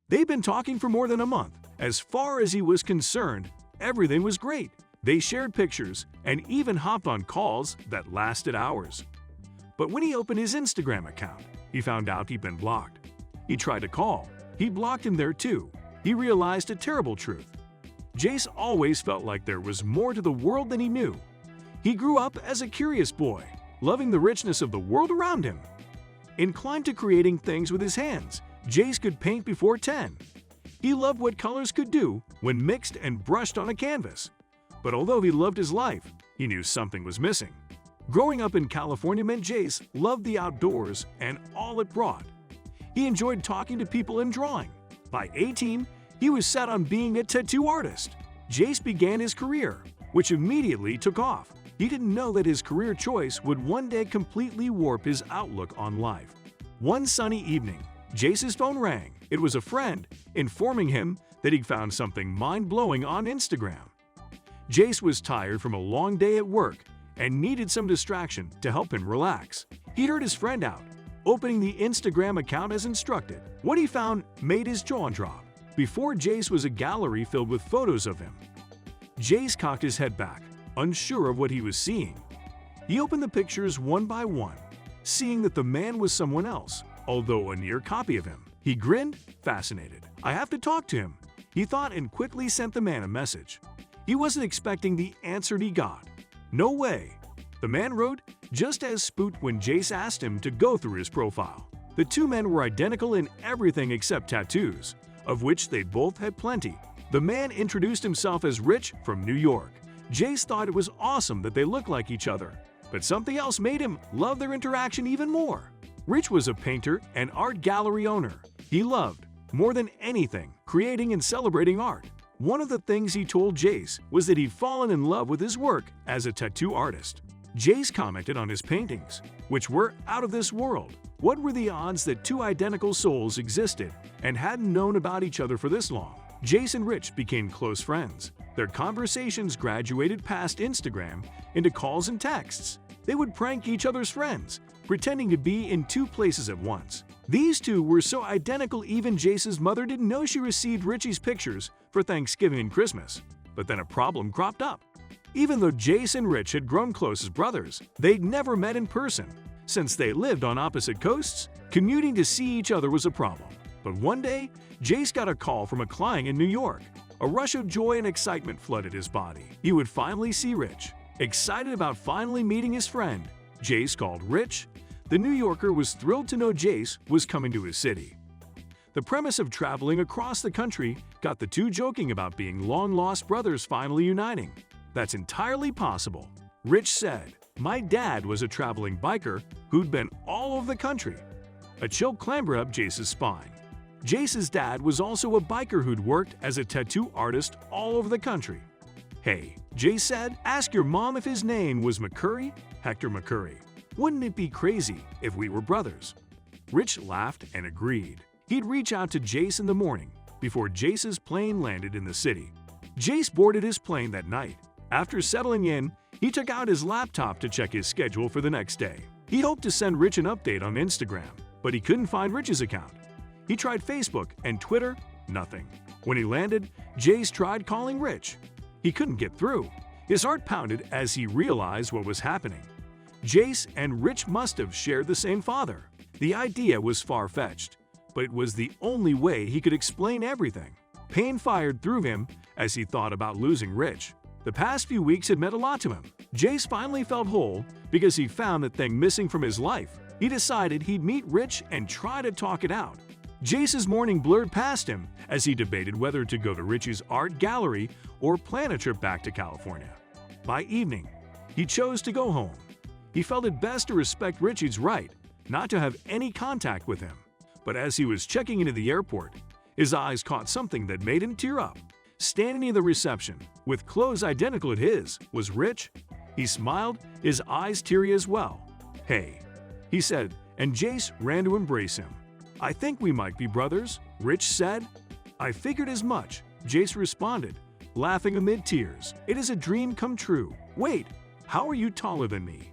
They'd been talking for more than a month. As far as he was concerned, everything was great. They shared pictures and even hopped on calls that lasted hours. But when he opened his Instagram account, he found out he'd been blocked. He tried to call. He blocked him there too. He realized a terrible truth. Jace always felt like there was more to the world than he knew. He grew up as a curious boy, loving the richness of the world around him. Inclined to creating things with his hands, Jace could paint before 10. He loved what colors could do when mixed and brushed on a canvas. But although he loved his life, he knew something was missing. Growing up in California meant Jace loved the outdoors and all it brought. He enjoyed talking to people and drawing. By 18, he was set on being a tattoo artist. Jace began his career, which immediately took off. He didn't know that his career choice would one day completely warp his outlook on life. One sunny evening, Jace's phone rang. It was a friend, informing him that he'd found something mind-blowing on Instagram. Jace was tired from a long day at work and needed some distraction to help him relax. He heard his friend out, opening the Instagram account as instructed. What he found made his jaw drop. Before Jace was a gallery filled with photos of him. Jace cocked his head back, unsure of what he was seeing. He opened the pictures one by one, seeing that the man was someone else, although a near copy of him. He grinned, fascinated. "I have to talk to him," he thought, and quickly sent the man a message. He wasn't expecting the answer he got. "No way." The man wrote, just as spooked when Jace asked him to go through his profile. The two men were identical in everything except tattoos, of which they both had plenty. The man introduced himself as Rich from New York. Jace thought it was awesome that they looked like each other, but something else made him love their interaction even more. Rich was a painter and art gallery owner. He loved, more than anything, creating and celebrating art. One of the things he told Jace was that he'd fallen in love with his work as a tattoo artist. Jace commented on his paintings, which were out of this world. What were the odds that two identical souls existed and hadn't known about each other for this long? Jace and Rich became close friends. Their conversations graduated past Instagram into calls and texts. They would prank each other's friends, pretending to be in two places at once. These two were so identical even Jace's mother didn't know she received Richie's pictures for Thanksgiving and Christmas. But then a problem cropped up. Even though Jace and Rich had grown close as brothers, they'd never met in person. Since they lived on opposite coasts, commuting to see each other was a problem. But one day, Jace got a call from a client in New York. A rush of joy and excitement flooded his body. He would finally see Rich. Excited about finally meeting his friend, Jace called Rich. The New Yorker was thrilled to know Jace was coming to his city. The premise of traveling across the country got the two joking about being long-lost brothers finally uniting. That's entirely possible. Rich said, "My dad was a traveling biker who'd been all over the country." A chill clambered up Jace's spine. Jace's dad was also a biker who'd worked as a tattoo artist all over the country. "Hey," Jace said, "ask your mom if his name was McCurry, Hector McCurry. Wouldn't it be crazy if we were brothers?" Rich laughed and agreed. He'd reach out to Jace in the morning, before Jace's plane landed in the city. Jace boarded his plane that night. After settling in, he took out his laptop to check his schedule for the next day. He hoped to send Rich an update on Instagram, but he couldn't find Rich's account. He tried Facebook and Twitter, nothing. When he landed, Jace tried calling Rich. He couldn't get through. His heart pounded as he realized what was happening. Jace and Rich must have shared the same father. The idea was far-fetched, but it was the only way he could explain everything. Pain fired through him as he thought about losing Rich. The past few weeks had meant a lot to him. Jace finally felt whole because he found that thing missing from his life. He decided he'd meet Rich and try to talk it out. Jace's morning blurred past him as he debated whether to go to Rich's art gallery or plan a trip back to California. By evening, he chose to go home. He felt it best to respect Rich's right not to have any contact with him. But as he was checking into the airport, his eyes caught something that made him tear up. Standing near the reception, with clothes identical to his, was Rich. He smiled, his eyes teary as well. "Hey," he said, and Jace ran to embrace him. "I think we might be brothers," Rich said. "I figured as much," Jace responded, laughing amid tears. "It is a dream come true. Wait, how are you taller than me?"